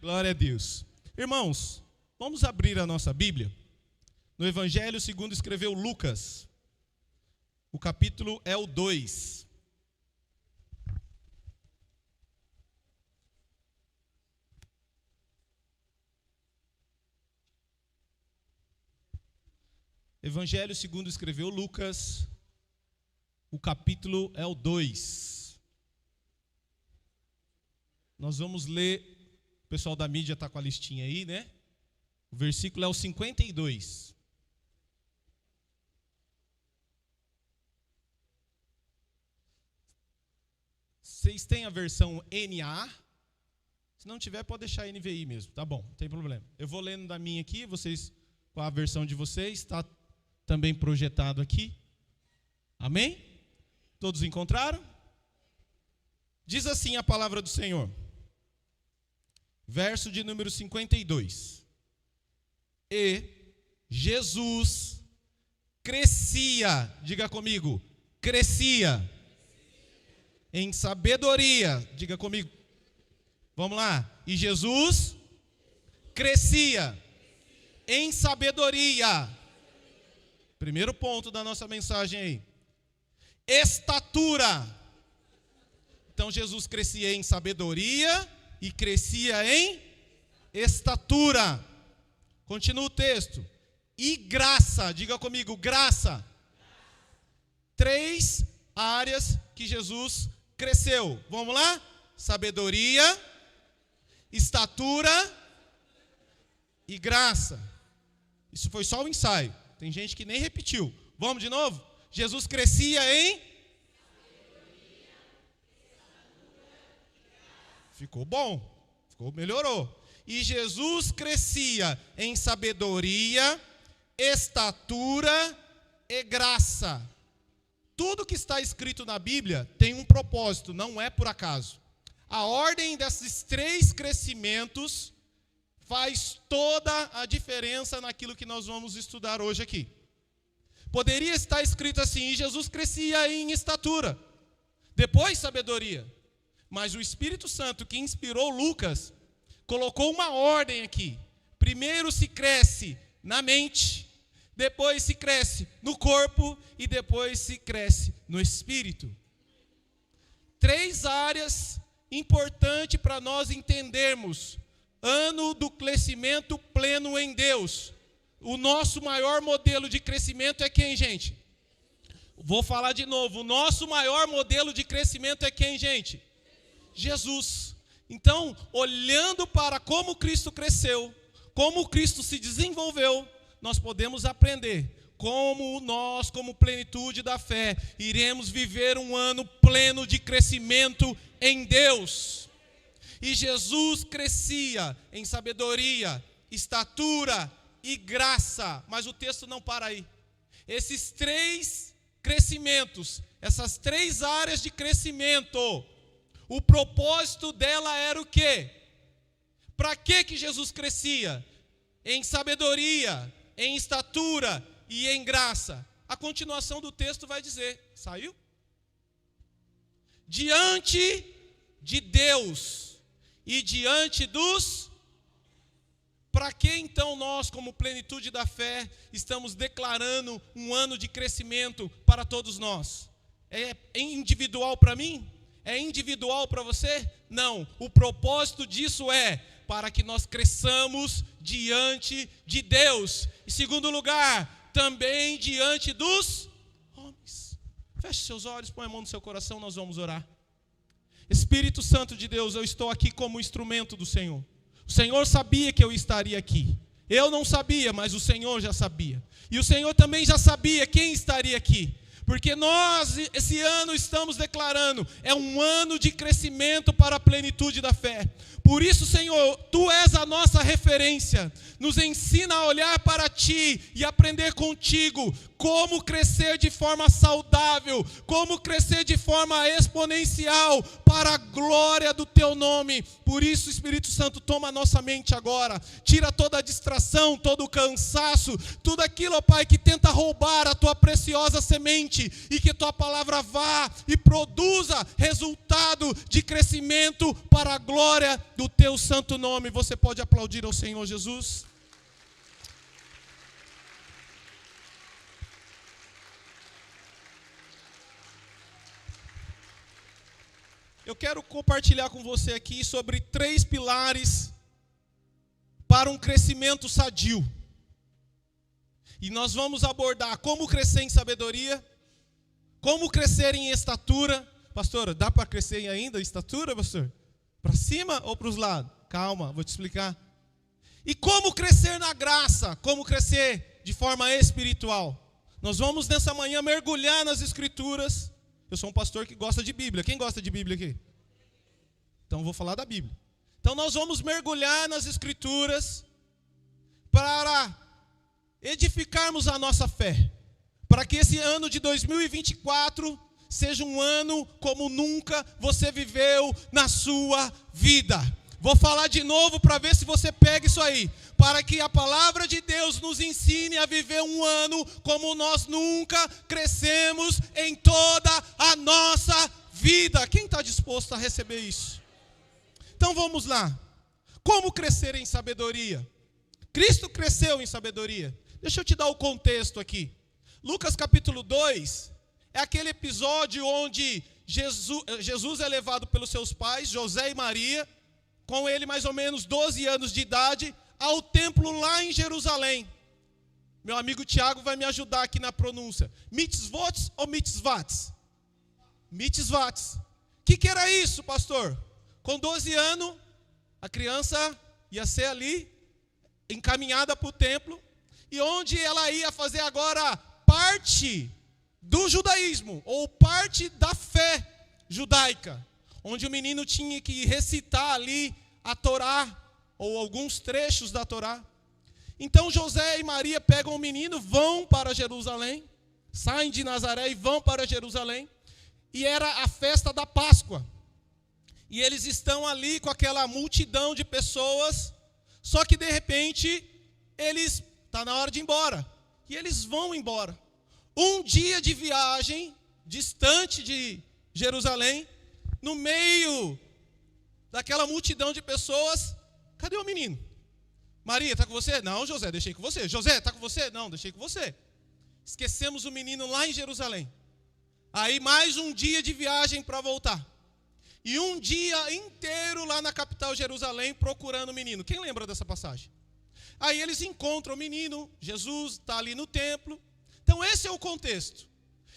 Glória a Deus. Irmãos, vamos abrir a nossa Bíblia no Evangelho segundo escreveu Lucas. O capítulo é o 2. Evangelho segundo escreveu Lucas, o capítulo é o 2. Nós vamos ler, o pessoal da mídia está com a listinha aí, né? O versículo é o 52. Vocês têm a versão NA? Se não tiver, pode deixar NVI mesmo, tá bom, não tem problema. Eu vou lendo da minha aqui, vocês, com a versão de vocês, está também projetado aqui. Amém? Todos encontraram? Diz assim a palavra do Senhor. Verso de número 52. E Jesus crescia, diga comigo, crescia em sabedoria, diga comigo. Vamos lá. E Jesus crescia em sabedoria. Primeiro ponto da nossa mensagem aí. Estatura. Então Jesus crescia em sabedoria e crescia em estatura. Continua o texto. E graça, diga comigo, graça. 3 áreas que Jesus cresceu. Vamos lá? Sabedoria, estatura e graça. Isso foi só o ensaio. Tem gente que nem repetiu. Vamos de novo? Jesus crescia em... Ficou bom. Melhorou. E Jesus crescia em sabedoria, estatura e graça. Tudo que está escrito na Bíblia tem um propósito, não é por acaso. A ordem desses 3 crescimentos faz toda a diferença naquilo que nós vamos estudar hoje aqui. Poderia estar escrito assim, e Jesus crescia em estatura, depois sabedoria. Mas o Espírito Santo que inspirou Lucas, colocou uma ordem aqui. Primeiro se cresce na mente, depois se cresce no corpo e depois se cresce no espírito. 3 áreas importantes para nós entendermos. Ano do crescimento pleno em Deus. O nosso maior modelo de crescimento é quem, gente? Vou falar de novo. O nosso maior modelo de crescimento é quem, gente? Jesus. Então, olhando para como Cristo cresceu, como Cristo se desenvolveu, nós podemos aprender como nós, como plenitude da fé, iremos viver um ano pleno de crescimento em Deus. E Jesus crescia em sabedoria, estatura e graça. Mas o texto não para aí. Esses 3 crescimentos, essas 3 áreas de crescimento, o propósito dela era o quê? Para que Jesus crescia? Em sabedoria, em estatura e em graça. A continuação do texto vai dizer, saiu? Diante de Deus e diante dos... Para que então nós, como plenitude da fé, estamos declarando um ano de crescimento para todos nós? É individual para mim? É individual para você? Não. O propósito disso é para que nós cresçamos diante de Deus. Em segundo lugar, também diante dos homens. Feche seus olhos, põe a mão no seu coração, nós vamos orar. Espírito Santo de Deus, eu estou aqui como instrumento do Senhor. O Senhor sabia que eu estaria aqui. Eu não sabia, mas o Senhor já sabia. E o Senhor também já sabia quem estaria aqui. Porque nós, esse ano, estamos declarando, é um ano de crescimento para a plenitude da fé. Por isso, Senhor, Tu és a nossa referência. Nos ensina a olhar para Ti e aprender contigo como crescer de forma saudável, como crescer de forma exponencial para a glória do Teu nome. Por isso, Espírito Santo, toma a nossa mente agora. Tira toda a distração, todo o cansaço, tudo aquilo, ó Pai, que tenta roubar a Tua preciosa semente e que Tua palavra vá e produza resultado de crescimento para a glória do teu santo nome. Você pode aplaudir ao Senhor Jesus? Eu quero compartilhar com você aqui sobre 3 pilares para um crescimento sadio. E nós vamos abordar como crescer em sabedoria, como crescer em estatura. Pastora, dá para crescer ainda em estatura, pastor? Para cima ou para os lados? Calma, vou te explicar. E como crescer na graça, como crescer de forma espiritual. Nós vamos nessa manhã mergulhar nas Escrituras. Eu sou um pastor que gosta de Bíblia. Quem gosta de Bíblia aqui? Então vou falar da Bíblia. Então nós vamos mergulhar nas Escrituras para edificarmos a nossa fé. Para que esse ano de 2024 seja um ano como nunca você viveu na sua vida. Vou falar de novo para ver se você pega isso aí. Para que a palavra de Deus nos ensine a viver um ano como nós nunca crescemos em toda a nossa vida. Quem está disposto a receber isso? Então vamos lá. Como crescer em sabedoria? Cristo cresceu em sabedoria. Deixa eu te dar o contexto aqui. Lucas capítulo 2 é aquele episódio onde Jesus é levado pelos seus pais, José e Maria, com ele mais ou menos 12 anos de idade, ao templo lá em Jerusalém. Meu amigo Tiago vai me ajudar aqui na pronúncia. Mitzvot ou mitzvats? Mitzvats. O que era isso, pastor? Com 12 anos, a criança ia ser ali encaminhada para o templo, e onde ela ia fazer agora parte do judaísmo, ou parte da fé judaica, onde o menino tinha que recitar ali a Torá, ou alguns trechos da Torá. Então José e Maria pegam o menino, vão para Jerusalém, saem de Nazaré e vão para Jerusalém, e era a festa da Páscoa. E eles estão ali com aquela multidão de pessoas, só que de repente, está na hora de ir embora. E eles vão embora. Um dia de viagem, distante de Jerusalém, no meio daquela multidão de pessoas, cadê o menino? Maria, está com você? Não, José, deixei com você. José, está com você? Não, deixei com você. Esquecemos o menino lá em Jerusalém. Aí mais um dia de viagem para voltar. E um dia inteiro lá na capital Jerusalém procurando o menino. Quem lembra dessa passagem? Aí eles encontram o menino, Jesus está ali no templo. Então esse é o contexto.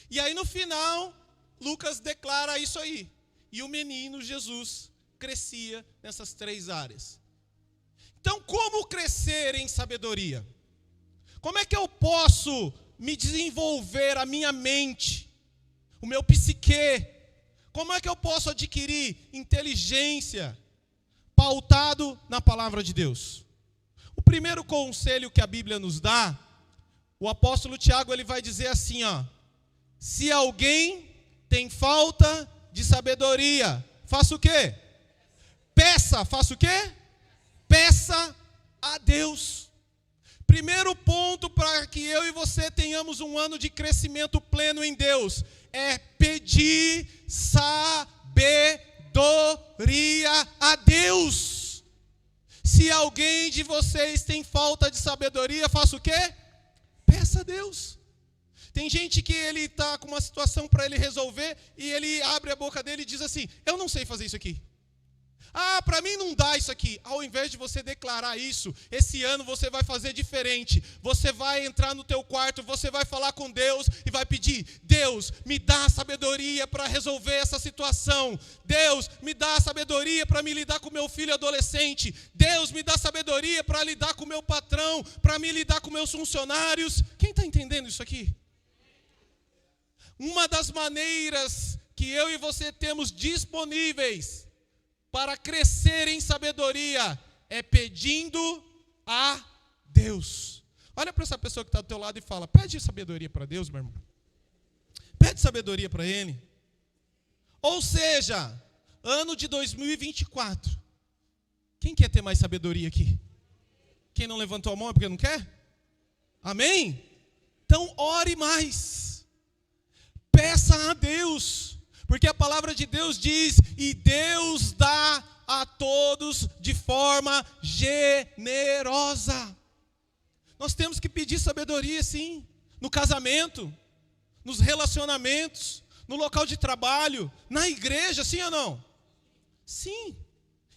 E aí no final, Lucas declara isso aí. E o menino Jesus crescia nessas 3 áreas. Então como crescer em sabedoria? Como é que eu posso me desenvolver a minha mente, o meu psique? Como é que eu posso adquirir inteligência pautado na palavra de Deus? O primeiro conselho que a Bíblia nos dá, o apóstolo Tiago ele vai dizer assim, ó: se alguém tem falta de sabedoria, faça o quê? Peça, faça o quê? Peça a Deus. Primeiro ponto para que eu e você tenhamos um ano de crescimento pleno em Deus é pedir sabedoria a Deus. Se alguém de vocês tem falta de sabedoria, faça o quê? Peça a Deus. Tem gente que ele está com uma situação para ele resolver e ele abre a boca dele e diz assim: eu não sei fazer isso aqui. Ah, para mim não dá isso aqui. Ao invés de você declarar isso, esse ano você vai fazer diferente. Você vai entrar no teu quarto, você vai falar com Deus e vai pedir: Deus, me dá sabedoria para resolver essa situação. Deus, me dá sabedoria para me lidar com meu filho adolescente. Deus, me dá sabedoria para lidar com meu patrão, para me lidar com meus funcionários. Quem está entendendo isso aqui? Uma das maneiras que eu e você temos disponíveis para crescer em sabedoria é pedindo a Deus. Olha para essa pessoa que está do teu lado e fala: pede sabedoria para Deus, meu irmão. Pede sabedoria para Ele. Ou seja, ano de 2024. Quem quer ter mais sabedoria aqui? Quem não levantou a mão é porque não quer? Amém? Então ore mais. Peça a Deus. Porque a palavra de Deus diz: e Deus dá a todos de forma generosa. Nós temos que pedir sabedoria, sim, no casamento, nos relacionamentos, no local de trabalho, na igreja, sim ou não? Sim.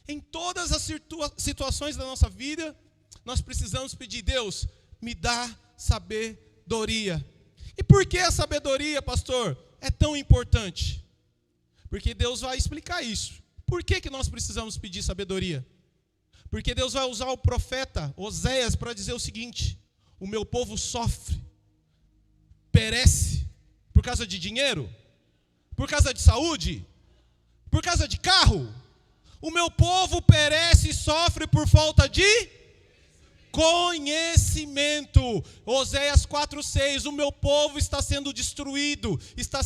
Em todas as situações da nossa vida, nós precisamos pedir: Deus, me dá sabedoria. E por que a sabedoria, pastor, é tão importante? Porque Deus vai explicar isso. Por que nós precisamos pedir sabedoria? Porque Deus vai usar o profeta Oséias para dizer o seguinte: o meu povo sofre, perece, por causa de dinheiro? Por causa de saúde? Por causa de carro? O meu povo perece e sofre por falta de conhecimento. Oséias 4:6, o meu povo está sendo destruído, está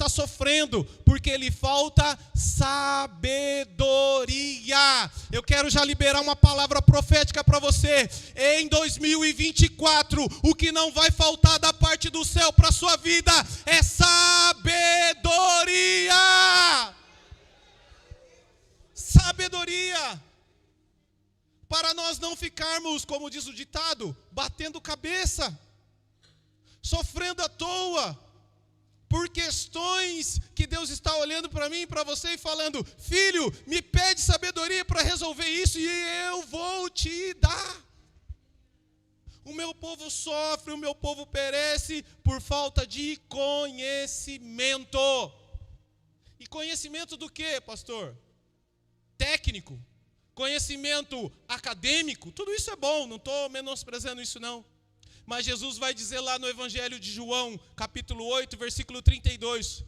sofrendo, porque lhe falta sabedoria. Eu quero já liberar uma palavra profética para você. Em 2024, o que não vai faltar da parte do céu para a sua vida é sabedoria. Sabedoria. Para nós não ficarmos, como diz o ditado, batendo cabeça, sofrendo à toa, por questões que Deus está olhando para mim e para você e falando: filho, me pede sabedoria para resolver isso e eu vou te dar. O meu povo sofre, o meu povo perece por falta de conhecimento. E conhecimento do quê, pastor? Técnico, conhecimento acadêmico, tudo isso é bom, não estou menosprezando isso não. Mas Jesus vai dizer lá no Evangelho de João, capítulo 8, versículo 32,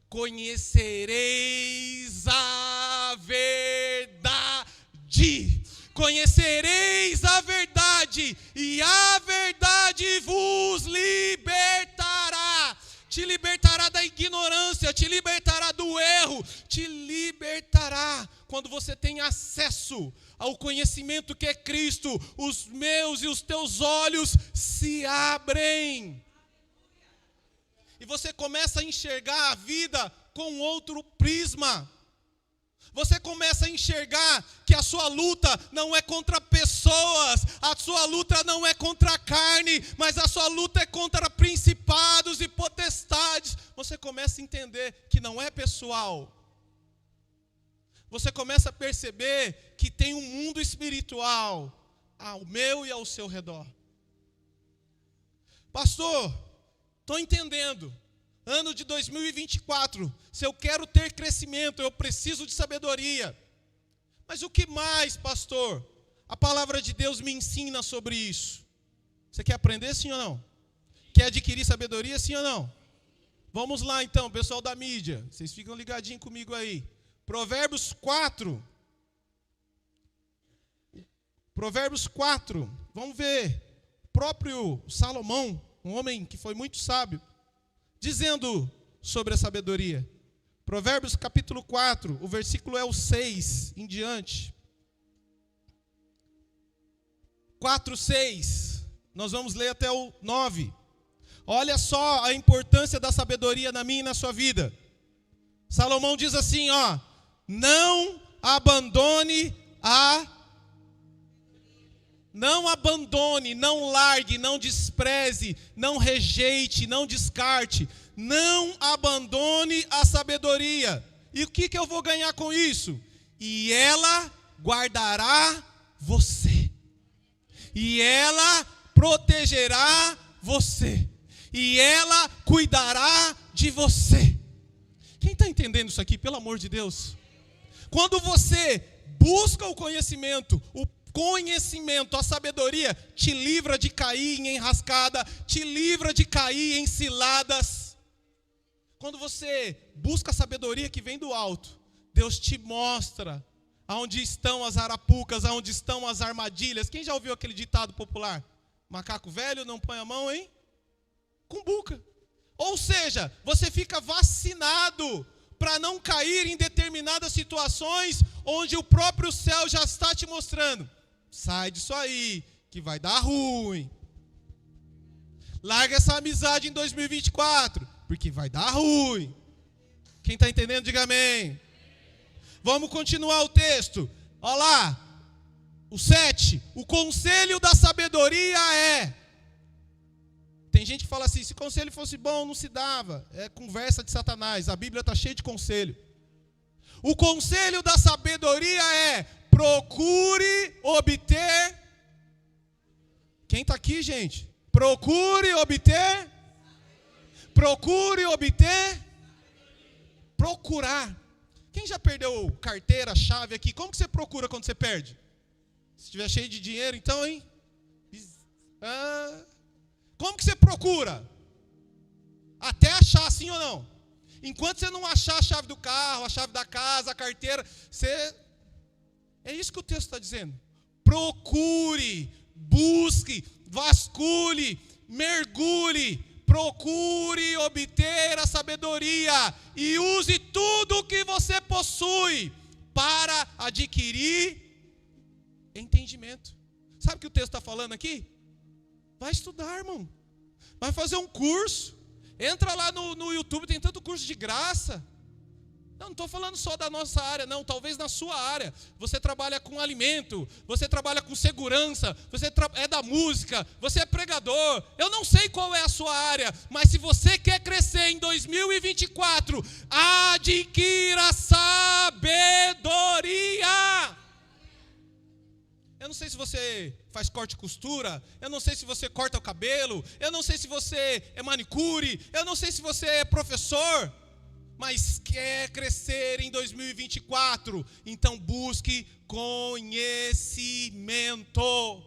conhecereis a verdade, conhecereis a verdade, e a verdade vos libertará. Te libertará da ignorância, te libertará do erro, te libertará. Quando você tem acesso ao conhecimento que é Cristo, os meus e os teus olhos se abrem. E você começa a enxergar a vida com outro prisma. Você começa a enxergar que a sua luta não é contra pessoas, a sua luta não é contra a carne, mas a sua luta é contra principados e potestades. Você começa a entender que não é pessoal. Você começa a perceber que tem um mundo espiritual ao meu e ao seu redor. Pastor, estou entendendo. Ano de 2024, se eu quero ter crescimento, eu preciso de sabedoria. Mas o que mais, pastor, a palavra de Deus me ensina sobre isso? Você quer aprender, sim ou não? Quer adquirir sabedoria, sim ou não? Vamos lá então, pessoal da mídia, vocês ficam ligadinhos comigo aí. Provérbios 4, vamos ver, o próprio Salomão, um homem que foi muito sábio, dizendo sobre a sabedoria. Provérbios capítulo 4, o versículo é o 6 em diante. 4:6, nós vamos ler até o 9. Olha só a importância da sabedoria na minha e na sua vida. Salomão diz assim, ó: não abandone, não largue, não despreze, não rejeite, não descarte, não abandone a sabedoria. E o que eu vou ganhar com isso? E ela guardará você, e ela protegerá você, e ela cuidará de você. Quem está entendendo isso aqui, pelo amor de Deus? Quando você busca o conhecimento, a sabedoria te livra de cair em enrascada, te livra de cair em ciladas. Quando você busca a sabedoria que vem do alto, Deus te mostra aonde estão as arapucas, aonde estão as armadilhas. Quem já ouviu aquele ditado popular? Macaco velho não põe a mão em cumbuca. Ou seja, você fica vacinado para não cair em determinadas situações onde o próprio céu já está te mostrando: sai disso aí, que vai dar ruim. Larga essa amizade em 2024, porque vai dar ruim. Quem está entendendo, diga amém. Vamos continuar o texto. Olha lá. O 7. O conselho da sabedoria é... Tem gente que fala assim, se conselho fosse bom, não se dava. É conversa de Satanás. A Bíblia está cheia de conselho. O conselho da sabedoria é: procure obter... Quem está aqui, gente? Procure obter... Procure obter... Procurar. Quem já perdeu carteira, chave aqui? Como que você procura quando você perde? Se estiver cheio de dinheiro, então, hein? Como que você procura? Até achar, sim ou não? Enquanto você não achar a chave do carro, a chave da casa, a carteira, você... É isso que o texto está dizendo. Procure, busque, vasculhe, mergulhe, procure obter a sabedoria e use tudo o que você possui para adquirir entendimento. Sabe o que o texto está falando aqui? Vai estudar, irmão. Vai fazer um curso. Entra lá no YouTube, tem tanto curso de graça. Não estou falando só da nossa área, não. Talvez na sua área. Você trabalha com alimento, você trabalha com segurança, você é da música, você é pregador. Eu não sei qual é a sua área, mas se você quer crescer em 2024, adquira sabedoria. Eu não sei se você faz corte e costura, eu não sei se você corta o cabelo, eu não sei se você é manicure, eu não sei se você é professor, mas quer crescer em 2024, então busque conhecimento.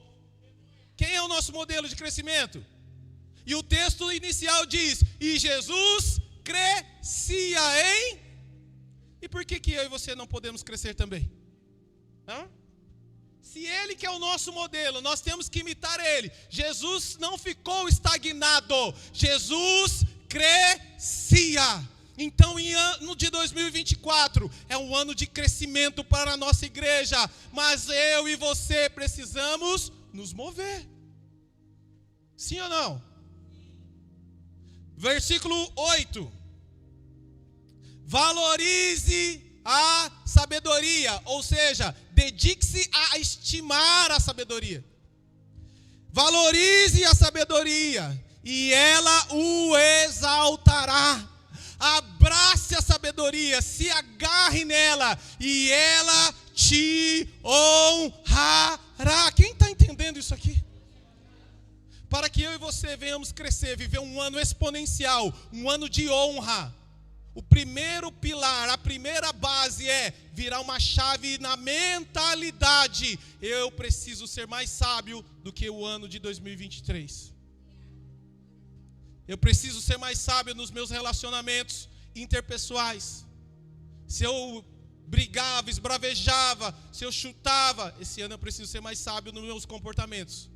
Quem é o nosso modelo de crescimento? E o texto inicial diz: e Jesus crescia em... E por que eu e você não podemos crescer também? Se Ele que é o nosso modelo, nós temos que imitar Ele. Jesus não ficou estagnado, Jesus crescia. Então, no de 2024, é um ano de crescimento para a nossa igreja, mas eu e você precisamos nos mover. Sim ou não? Versículo 8. Valorize a sabedoria, ou seja, dedique-se a estimar a sabedoria. Valorize a sabedoria e ela o exaltará. Abrace a sabedoria, se agarre nela e ela te honrará. Quem está entendendo isso aqui? Para que eu e você venhamos crescer, viver um ano exponencial, um ano de honra. O primeiro pilar, a primeira base é virar uma chave na mentalidade. Eu preciso ser mais sábio do que o ano de 2023. Eu preciso ser mais sábio nos meus relacionamentos interpessoais. Se eu brigava, esbravejava, se eu chutava, esse ano eu preciso ser mais sábio nos meus comportamentos.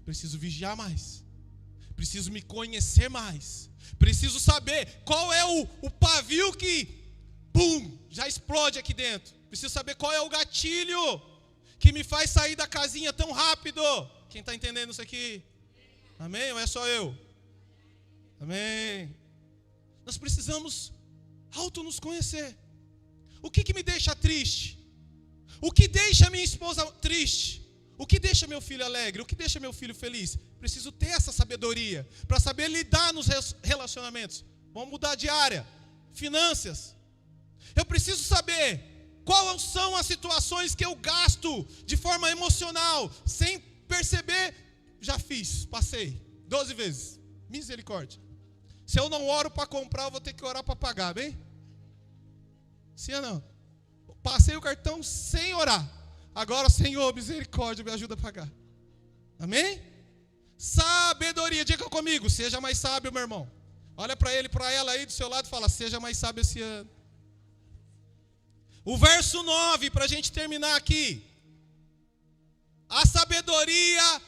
Preciso vigiar mais. Preciso me conhecer mais. Preciso saber qual é o pavio que, já explode aqui dentro. Preciso saber qual é o gatilho que me faz sair da casinha tão rápido. Quem está entendendo isso aqui? Amém? Ou é só eu? Amém. Nós precisamos nos conhecer. O que me deixa triste? O que deixa minha esposa triste? O que deixa meu filho alegre? O que deixa meu filho feliz? Preciso ter essa sabedoria para saber lidar nos relacionamentos. Vamos mudar de área. Finanças. Eu preciso saber quais são as situações que eu gasto de forma emocional, sem perceber. Já fiz, passei 12 vezes. Misericórdia. Se eu não oro para comprar, eu vou ter que orar para pagar, bem? Sim ou não? Passei o cartão sem orar. Agora, Senhor, misericórdia, me ajuda a pagar. Amém? Sabedoria, diga comigo, seja mais sábio, meu irmão. Olha para ele, para ela aí do seu lado e fala, seja mais sábio esse ano. O verso 9, para a gente terminar aqui. A sabedoria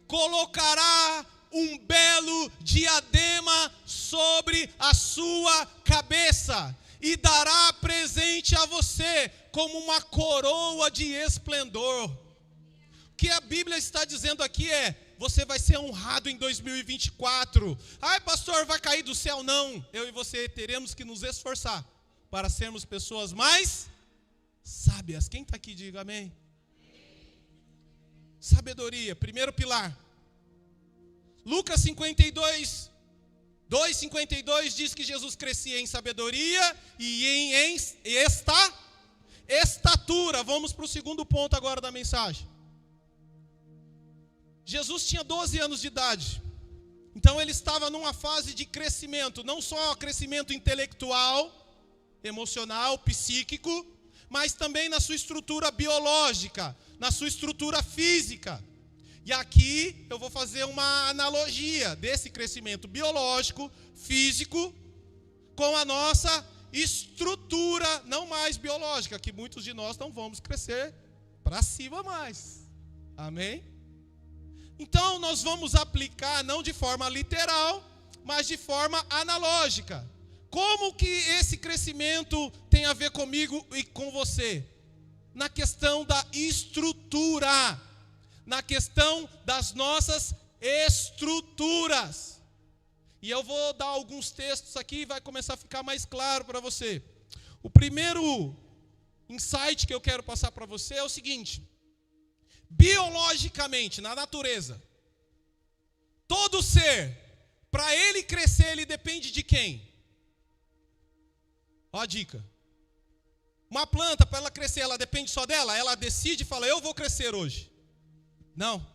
colocará um belo diadema sobre a sua cabeça e dará presente a você como uma coroa de esplendor. O que a Bíblia está dizendo aqui é, você vai ser honrado em 2024. Ai, pastor, vai cair do céu? Não. Eu e você teremos que nos esforçar para sermos pessoas mais sábias. Quem está aqui, diga amém. Sabedoria, primeiro pilar. Lucas 52, 2:52 diz que Jesus crescia em sabedoria e em estatura. Vamos para o segundo ponto agora da mensagem. Jesus tinha 12 anos de idade. Então ele estava numa fase de crescimento, não só crescimento intelectual, emocional, psíquico, mas também na sua estrutura biológica, na sua estrutura física. E aqui eu vou fazer uma analogia desse crescimento biológico, físico, com a nossa estrutura não mais biológica, que muitos de nós não vamos crescer para cima mais. Amém? Então nós vamos aplicar não de forma literal, mas de forma analógica. Como que esse crescimento tem a ver comigo e com você? Na questão da estrutura, na questão das nossas estruturas. E eu vou dar alguns textos aqui e vai começar a ficar mais claro para você. O primeiro insight que eu quero passar para você é o seguinte: biologicamente, na natureza, todo ser, para ele crescer, ele depende de quem? Ó a dica. Uma planta, para ela crescer, ela depende só dela? Ela decide e fala, eu vou crescer hoje. Não.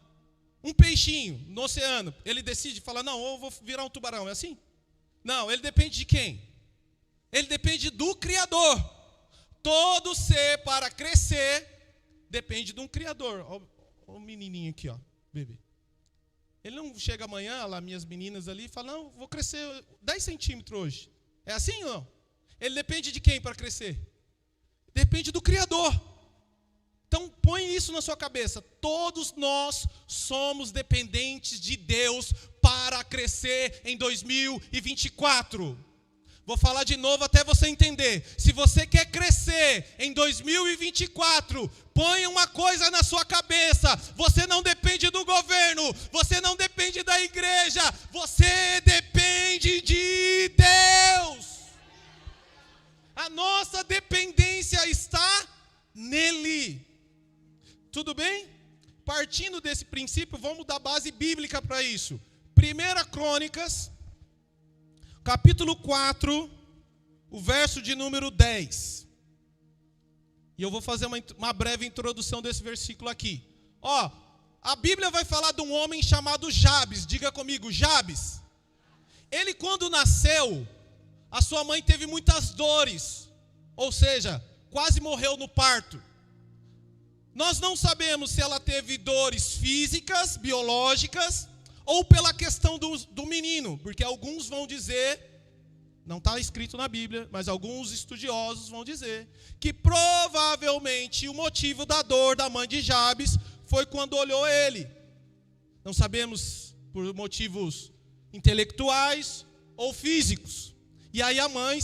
Um peixinho no oceano, ele decide e fala, não, eu vou virar um tubarão, é assim? Não, ele depende de quem? Ele depende do Criador. Todo ser, para crescer, depende de um Criador. Olha o menininho aqui, ó, bebê. Ele não chega amanhã, lá minhas meninas ali, e fala, não, vou crescer 10 centímetros hoje. É assim ou não? Ele depende de quem para crescer? Depende do Criador. Então põe isso na sua cabeça. Todos nós somos dependentes de Deus para crescer em 2024. Vou falar de novo até você entender. Se você quer crescer em 2024, põe uma coisa na sua cabeça. Você não depende do governo, você não depende da igreja, você depende de Deus. A nossa dependência está nele. Tudo bem? Partindo desse princípio, vamos dar base bíblica para isso. 1 Crônicas, capítulo 4, o verso de número 10. E eu vou fazer uma breve introdução desse versículo aqui. Ó, a Bíblia vai falar de um homem chamado Jabes. Diga comigo, Jabes. Ele, quando nasceu, a sua mãe teve muitas dores. Ou seja, quase morreu no parto. Nós não sabemos se ela teve dores físicas, biológicas, ou pela questão do menino, porque alguns vão dizer, não está escrito na Bíblia, mas alguns estudiosos vão dizer, que provavelmente o motivo da dor da mãe de Jabes foi quando olhou ele. Não sabemos por motivos intelectuais ou físicos. E aí a mãe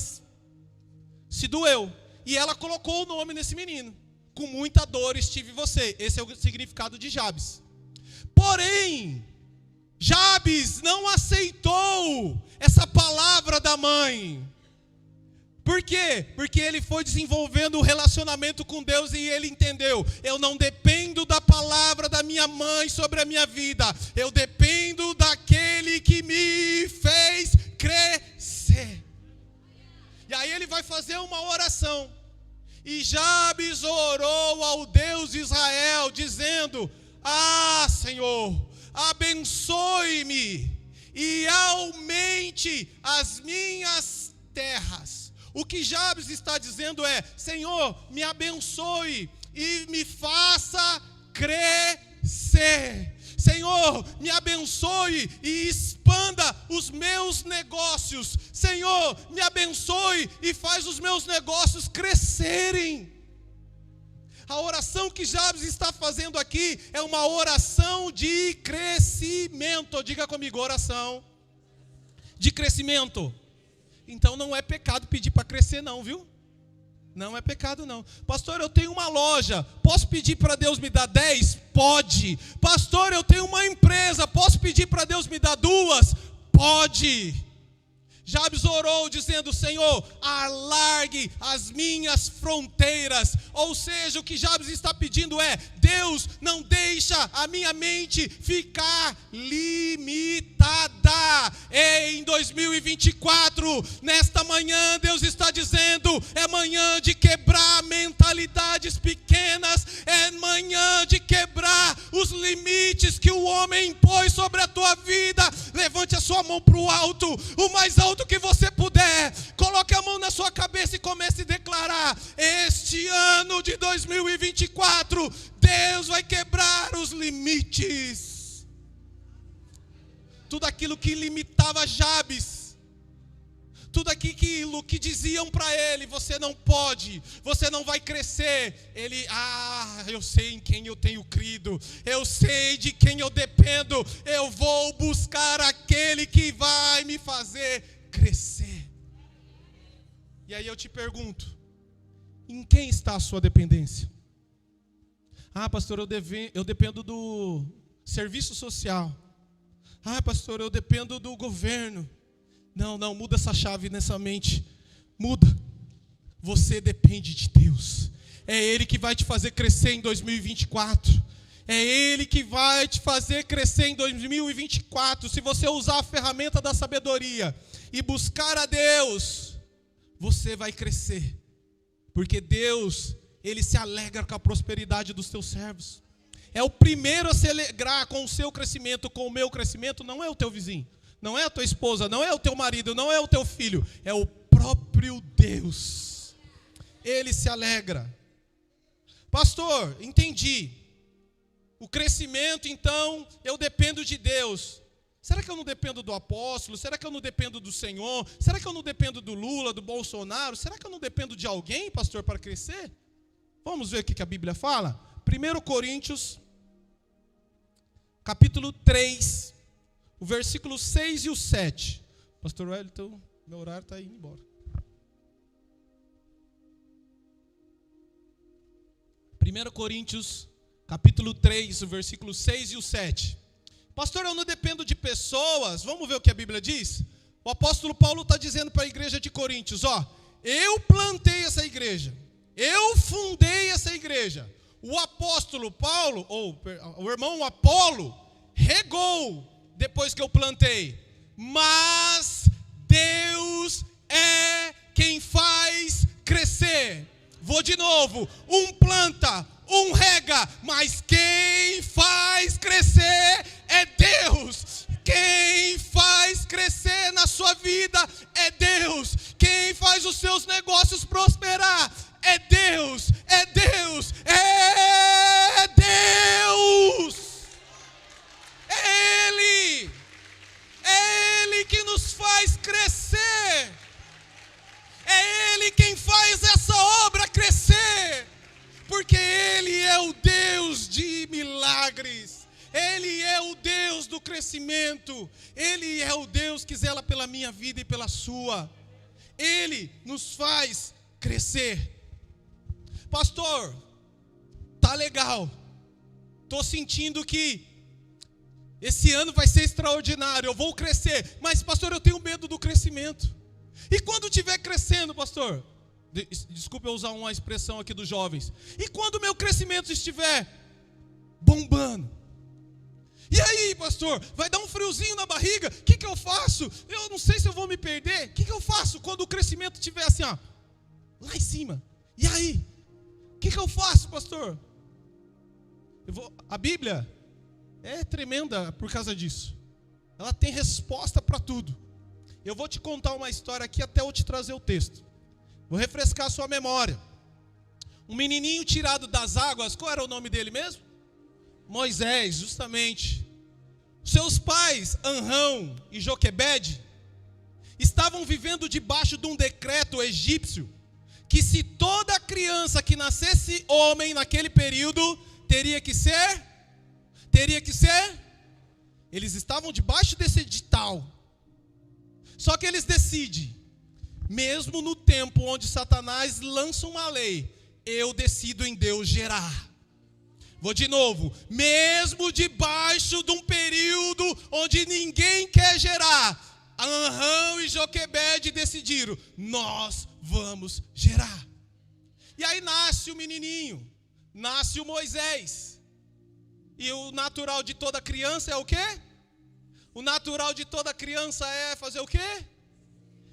se doeu, e ela colocou o nome nesse menino. Com muita dor estive você. Esse é o significado de Jabes. Porém, Jabes não aceitou essa palavra da mãe. Por quê? Porque ele foi desenvolvendo um relacionamento com Deus e ele entendeu, eu não dependo da palavra da minha mãe sobre a minha vida, eu dependo daquele que me fez crescer. E aí ele vai fazer uma oração. E Jabes orou ao Deus de Israel, dizendo, Senhor, abençoe-me e aumente as minhas terras. O que Jabes está dizendo é, Senhor, me abençoe e me faça crescer. Senhor, me abençoe e expanda os meus negócios. Senhor, me abençoe e faz os meus negócios crescerem. A oração que Jabes está fazendo aqui é uma oração de crescimento. Diga comigo, oração de crescimento. Então não é pecado pedir para crescer não, viu? Não é pecado não. Pastor, eu tenho uma loja, posso pedir para Deus me dar 10? Pode. Pastor, eu tenho uma empresa, posso pedir para Deus me dar 2? Pode. Jabes orou dizendo: Senhor, alargue as minhas fronteiras. Ou seja, o que Jabes está pedindo é: Deus, não deixa a minha mente ficar limitada. Em 2024, nesta manhã, Deus está dizendo: é manhã de quebrar mentalidades pequenas, é manhã de quebrar os limites que o homem impôs sobre a tua vida. Levante a sua mão para o alto, o mais alto que você puder. Coloque a mão na sua cabeça e comece a declarar: este ano de 2024, Deus vai quebrar os limites. Tudo aquilo que limitava Jabes, tudo aquilo que diziam para ele: você não pode, você não vai crescer. Ele: eu sei em quem eu tenho crido, eu sei de quem eu dependo, eu vou buscar aquele que vai me fazer crescer. E aí eu te pergunto: em quem está a sua dependência? Pastor, eu dependo do serviço social. Pastor, eu dependo do governo. Não, muda essa chave nessa mente. Muda. Você depende de Deus. É Ele que vai te fazer crescer em 2024. É Ele que vai te fazer crescer em 2024. Se você usar a ferramenta da sabedoria e buscar a Deus, você vai crescer. Porque Deus, Ele se alegra com a prosperidade dos seus servos. É o primeiro a se alegrar com o seu crescimento, com o meu crescimento. Não é o teu vizinho, não é a tua esposa, não é o teu marido, não é o teu filho. É o próprio Deus. Ele se alegra. Pastor, entendi. O crescimento, então, eu dependo de Deus. Será que eu não dependo do apóstolo? Será que eu não dependo do Senhor? Será que eu não dependo do Lula, do Bolsonaro? Será que eu não dependo de alguém, pastor, para crescer? Vamos ver o que a Bíblia fala? 1 Coríntios, capítulo 3, o versículo 6 e o 7. Pastor Wellington, meu horário está indo embora. 1 Coríntios, capítulo 3, o versículo 6 e o 7. Pastor, eu não dependo de pessoas. Vamos ver o que a Bíblia diz? O apóstolo Paulo está dizendo para a igreja de Coríntios: eu plantei essa igreja, eu fundei essa igreja. O apóstolo Paulo, ou o irmão Apolo, regou depois que eu plantei. Mas Deus é quem faz crescer. Vou de novo: um planta, um rega, mas quem faz crescer é Deus. Quem faz crescer na sua vida é Deus. Quem faz os seus negócios prosperar é Deus. É Deus. É Deus. É Ele. É Ele que nos faz crescer. É Ele quem faz essa obra crescer. Porque Ele é o Deus de milagres. Ele é o Deus do crescimento. Ele é o Deus que zela pela minha vida e pela sua. Ele nos faz crescer. Pastor, tá legal. Tô sentindo que esse ano vai ser extraordinário. Eu vou crescer. Mas, pastor, eu tenho medo do crescimento. E quando estiver crescendo, pastor? Desculpe eu usar uma expressão aqui dos jovens. E quando o meu crescimento estiver bombando? E aí, pastor, vai dar um friozinho na barriga? O que eu faço? Eu não sei se eu vou me perder. O que eu faço quando o crescimento estiver assim, lá em cima? E aí? O que eu faço, pastor? A Bíblia é tremenda por causa disso. Ela tem resposta para tudo. Eu vou te contar uma história aqui até eu te trazer o texto. Vou refrescar a sua memória. Um menininho tirado das águas, qual era o nome dele mesmo? Moisés, justamente. Seus pais, Anrão e Joquebede, estavam vivendo debaixo de um decreto egípcio, que se toda criança que nascesse homem naquele período, teria que ser, eles estavam debaixo desse edital. Só que eles decidem, mesmo no tempo onde Satanás lança uma lei, eu decido em Deus gerar. Vou de novo: mesmo debaixo de um período onde ninguém quer gerar, Anrão e Joquebede decidiram: nós vamos gerar. E aí nasce o menininho, nasce o Moisés. E o natural de toda criança é o quê? O natural de toda criança é fazer o quê?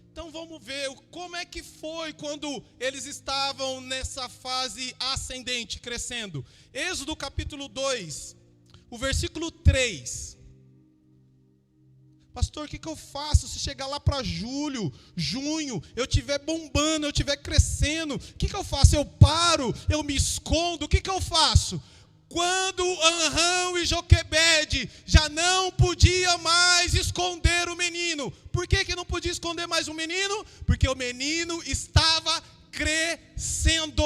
Então vamos ver como é que foi quando eles estavam nessa fase ascendente, crescendo. Êxodo capítulo 2, o versículo 3. Pastor, o que eu faço se chegar lá para junho, eu estiver bombando, eu estiver crescendo? O que eu faço? Eu paro, eu me escondo, o que eu faço? Quando Anrão e Joquebede já não podia mais esconder o menino. Por que não podia esconder mais o menino? Porque o menino estava crescendo.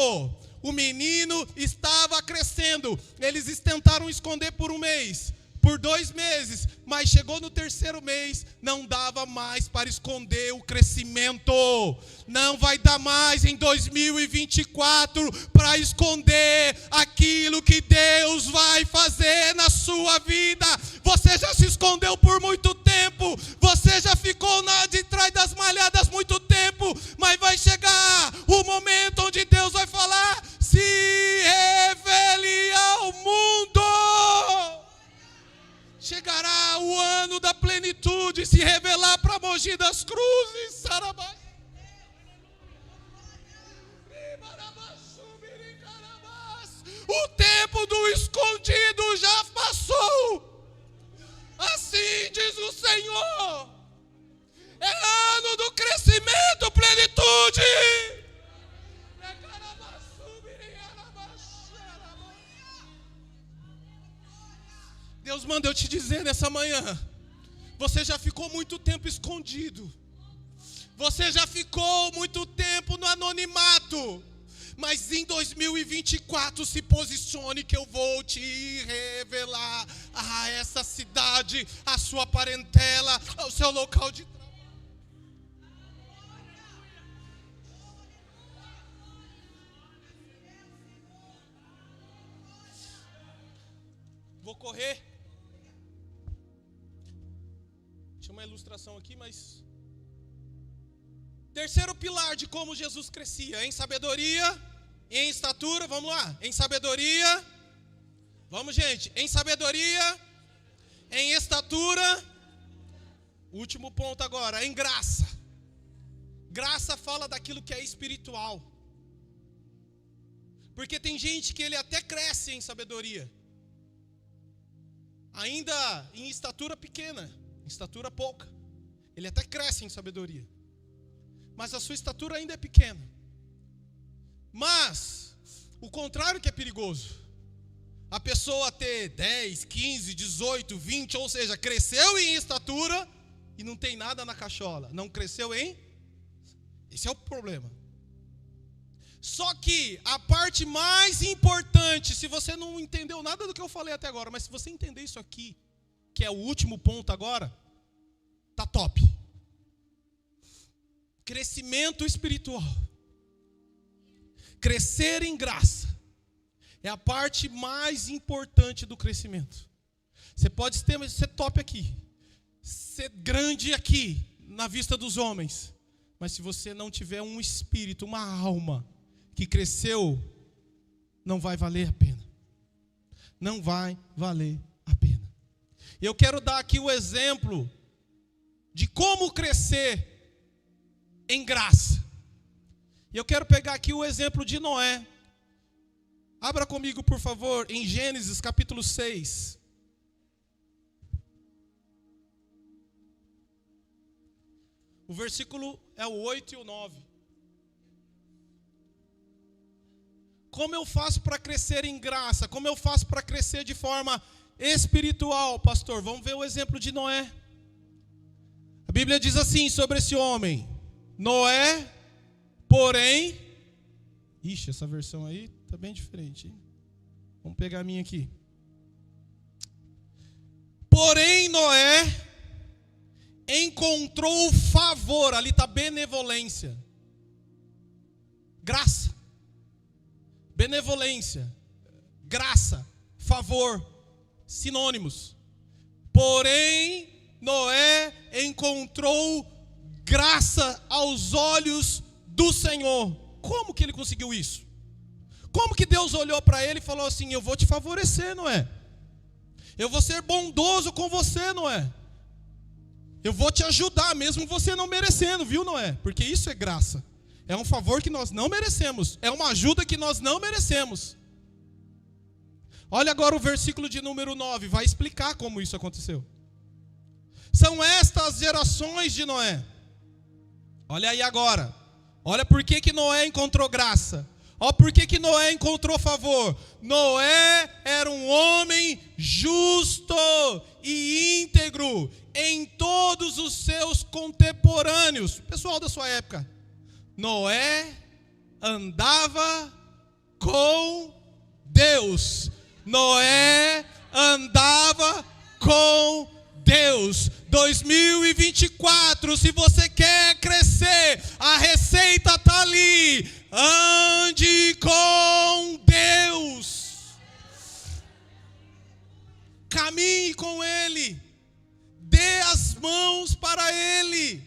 O menino estava crescendo. Eles tentaram esconder por um mês, por 2 meses, mas chegou no 3º mês, não dava mais para esconder o crescimento. Não vai dar mais em 2024 para esconder aquilo que Deus vai fazer na sua vida. Você já se escondeu por muito tempo, você já ficou de trás das malhadas muito tempo, mas vai chegar o momento onde Deus vai falar: se revele ao mundo. Chegará o ano da plenitude, se revelar para Mogi das Cruzes, Sarabá. O tempo do escondido já passou. Assim diz o Senhor. É ano do crescimento, plenitude. Deus manda eu te dizer nessa manhã: você já ficou muito tempo escondido, você já ficou muito tempo no anonimato, mas em 2024 se posicione que eu vou te revelar a essa cidade, a sua parentela, ao seu local de trabalho. Vou correr. Tinha uma ilustração aqui, mas... Terceiro pilar de como Jesus crescia: em sabedoria, em estatura. Vamos lá, em sabedoria. Vamos, gente, em sabedoria, em estatura. Último ponto agora, em graça. Graça fala daquilo que é espiritual. Porque tem gente que ele até cresce em sabedoria, ainda em estatura pequena, em estatura pouca. Ele até cresce em sabedoria, mas a sua estatura ainda é pequena. Mas o contrário que é perigoso: a pessoa ter 10, 15, 18, 20, ou seja, cresceu em estatura e não tem nada na cachola, não cresceu em... Esse é o problema. Só que a parte mais importante, se você não entendeu nada do que eu falei até agora, mas se você entender isso aqui, que é o último ponto agora, tá top. Crescimento espiritual, crescer em graça, é a parte mais importante do crescimento. Você pode ser top aqui, ser grande aqui, na vista dos homens, mas se você não tiver um espírito, uma alma que cresceu, não vai valer a pena. Não vai valer a pena. Eu quero dar aqui o exemplo de como crescer em graça. E eu quero pegar aqui o exemplo de Noé. Abra comigo, por favor, em Gênesis capítulo 6. O versículo é o 8 e o 9. Como eu faço para crescer em graça? Como eu faço para crescer de forma espiritual, pastor? Vamos ver o exemplo de Noé. A Bíblia diz assim sobre esse homem: Noé, porém... Ixi, essa versão aí está bem diferente, hein? Vamos pegar a minha aqui. Porém, Noé encontrou favor. Ali está benevolência, graça. Benevolência, graça, favor, sinônimos. Porém, Noé encontrou graça aos olhos do Senhor. Como que ele conseguiu isso? Como que Deus olhou para ele e falou assim: eu vou te favorecer, Noé? Eu vou ser bondoso com você, Noé. Eu vou te ajudar, mesmo você não merecendo, viu, Noé? Porque isso é graça. É um favor que nós não merecemos. É uma ajuda que nós não merecemos. Olha agora o versículo de número 9. Vai explicar como isso aconteceu. São estas as gerações de Noé. Olha aí agora. Olha por que Noé encontrou graça. Olha por que Noé encontrou favor. Noé era um homem justo e íntegro em todos os seus contemporâneos. Pessoal da sua época. Noé andava com Deus. Noé andava com Deus. 2024, se você quer crescer, a receita está ali. Ande com Deus. Caminhe com Ele. Dê as mãos para Ele.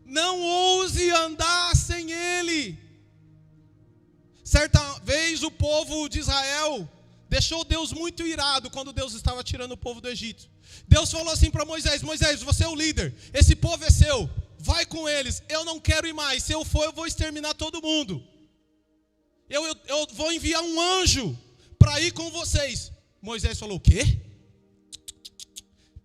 Não ouse andar sem Ele. Certa vez o povo de Israel deixou Deus muito irado quando Deus estava tirando o povo do Egito. Deus falou assim para Moisés: Moisés, você é o líder, esse povo é seu, vai com eles, eu não quero ir mais, se eu for eu vou exterminar todo mundo. Eu vou enviar um anjo para ir com vocês. Moisés falou: o quê?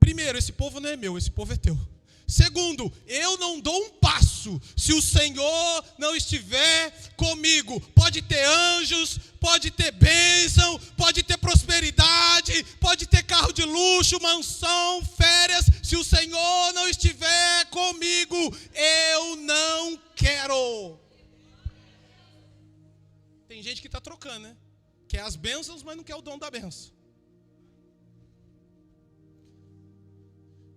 Primeiro, esse povo não é meu, esse povo é teu. Segundo, eu não dou um passo se o Senhor não estiver comigo. Pode ter anjos, pode ter bênção, pode ter prosperidade, pode ter carro de luxo, mansão, férias. Se o Senhor não estiver comigo, eu não quero. Tem gente que está trocando, né? Quer as bênçãos, mas não quer o dom da bênção.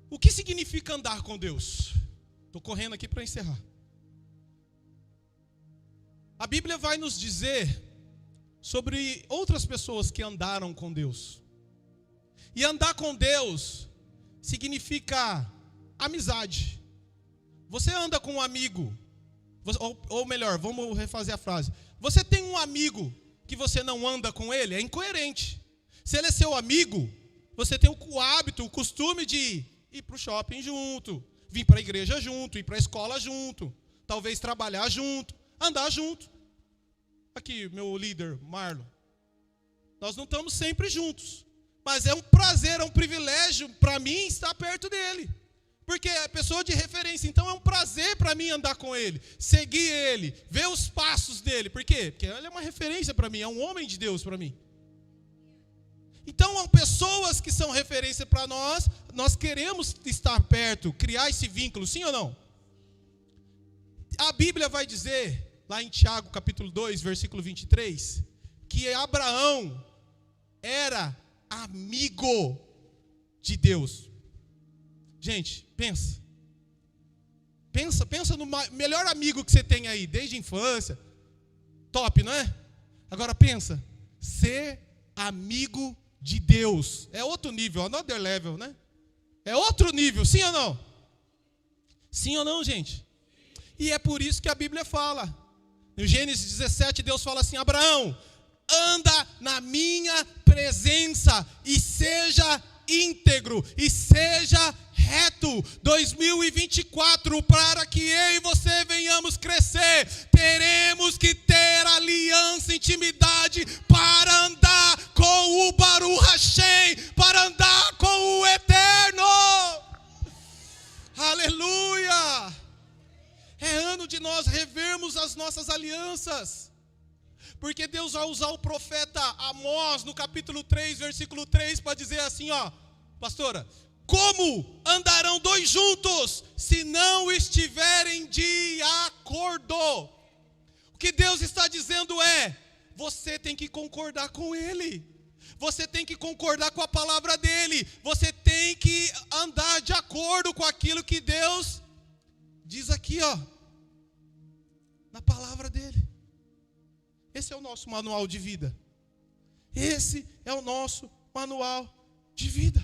O que significa andar com Deus? Estou correndo aqui para encerrar. A Bíblia vai nos dizer sobre outras pessoas que andaram com Deus. E andar com Deus significa amizade. Você anda com um amigo, ou melhor, vamos refazer a frase. Você tem um amigo que você não anda com ele, é incoerente. Se ele é seu amigo, você tem o hábito, o costume de ir para o shopping junto, vir para a igreja junto, ir para a escola junto, talvez trabalhar junto, andar junto. Aqui, meu líder, Marlon. Nós não estamos sempre juntos, mas é um prazer, é um privilégio para mim estar perto dele, porque é pessoa de referência, então é um prazer para mim andar com ele, seguir ele, ver os passos dele. Por quê? Porque ele é uma referência para mim, é um homem de Deus para mim. Então, pessoas que são referência para nós, nós queremos estar perto, criar esse vínculo, sim ou não? A Bíblia vai dizer, lá em Tiago, capítulo 2, versículo 23, que Abraão era amigo de Deus. Gente, pensa no melhor amigo que você tem aí, desde a infância. Top, não é? Agora pensa, ser amigo de Deus. É outro nível, another level, né? É outro nível, sim ou não? Sim ou não, gente? E é por isso que a Bíblia fala. No Gênesis 17, Deus fala assim: Abraão, anda na minha presença e seja íntegro, e seja reto. 2024, para que eu e você venhamos crescer, teremos que ter aliança, intimidade, para andar com o Baruch Hashem, para andar com o Eterno. Aleluia! É ano de nós revermos as nossas alianças, porque Deus vai usar o profeta Amós no capítulo 3, versículo 3, para dizer assim, ó, pastora: como andarão dois juntos se não estiverem de acordo? O que Deus está dizendo é: você tem que concordar com Ele, você tem que concordar com a palavra dEle, você tem que andar de acordo com aquilo que Deus diz aqui, ó, na palavra dEle. Esse é o nosso manual de vida. Esse é o nosso manual de vida.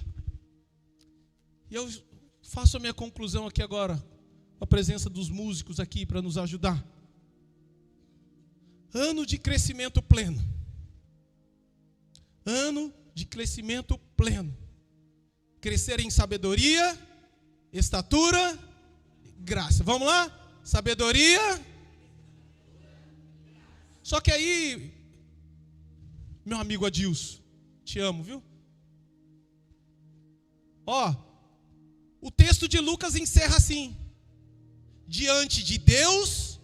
E eu faço a minha conclusão aqui agora, com a presença dos músicos aqui para nos ajudar. Ano de crescimento pleno. Ano de crescimento pleno. Crescer em sabedoria, estatura, graça. Vamos lá? Sabedoria. Só que aí, meu amigo Adilson, te amo, viu? Ó, o texto de Lucas encerra assim: diante de Deus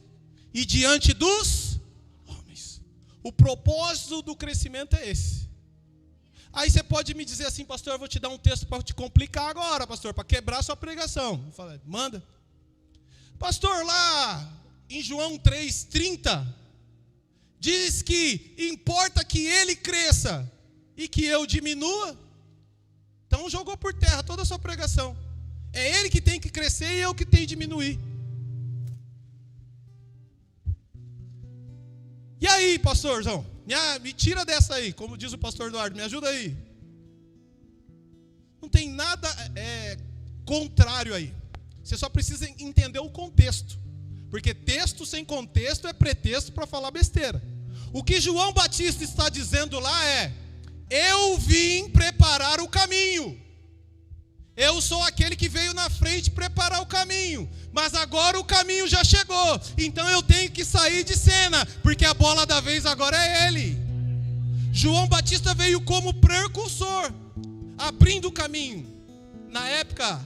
e diante dos homens. O propósito do crescimento é esse. Aí você pode me dizer assim: pastor, eu vou te dar um texto para te complicar agora, pastor, para quebrar sua pregação. Eu falo, manda. Pastor, lá em João 3,30, diz que importa que ele cresça e que eu diminua. Então jogou por terra toda a sua pregação. É ele que tem que crescer e eu que tenho que diminuir. E aí, pastorzão? Me tira dessa aí, como diz o pastor Eduardo, me ajuda aí. Não tem nada contrário aí. Você só precisa entender o contexto. Porque texto sem contexto é pretexto para falar besteira. O que João Batista está dizendo lá é: eu vim preparar o caminho. Eu sou aquele que veio na frente preparar o caminho. Mas agora o caminho já chegou. Então eu tenho que sair de cena, porque a bola da vez agora é ele. João Batista veio como precursor, abrindo o caminho. Na época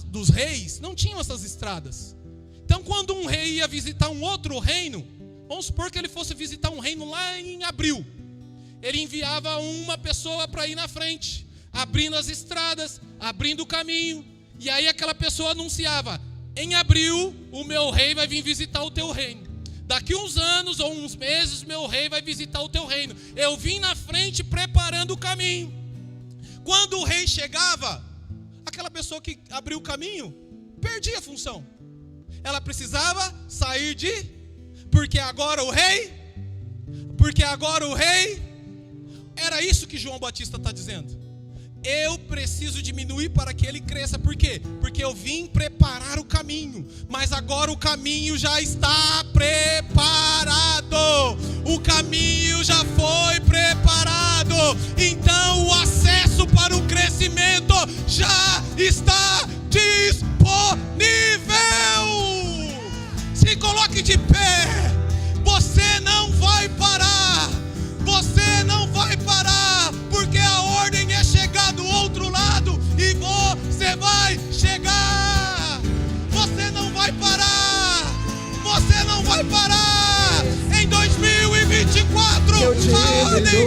dos reis, não tinham essas estradas. Então quando um rei ia visitar um outro reino, vamos supor que ele fosse visitar um reino lá em Abril, ele enviava uma pessoa para ir na frente, abrindo as estradas, abrindo o caminho. E aí aquela pessoa anunciava: em Abril o meu rei vai vir visitar o teu reino. Daqui uns anos ou uns meses meu rei vai visitar o teu reino. Eu vim na frente preparando o caminho. Quando o rei chegava, aquela pessoa que abriu o caminho perdia a função. Ela precisava sair porque agora o rei, era isso que João Batista está dizendo. Eu preciso diminuir para que ele cresça. Por quê? Porque eu vim preparar o caminho, mas agora o caminho já está preparado. O caminho já foi preparado. Então o acesso para o crescimento já está disponível. Se coloque de pé. Você não vai parar. Você não vai parar, porque a ordem é chegar do outro lado e você vai chegar. Você não vai parar. Você não vai parar. Em 2024, a ordem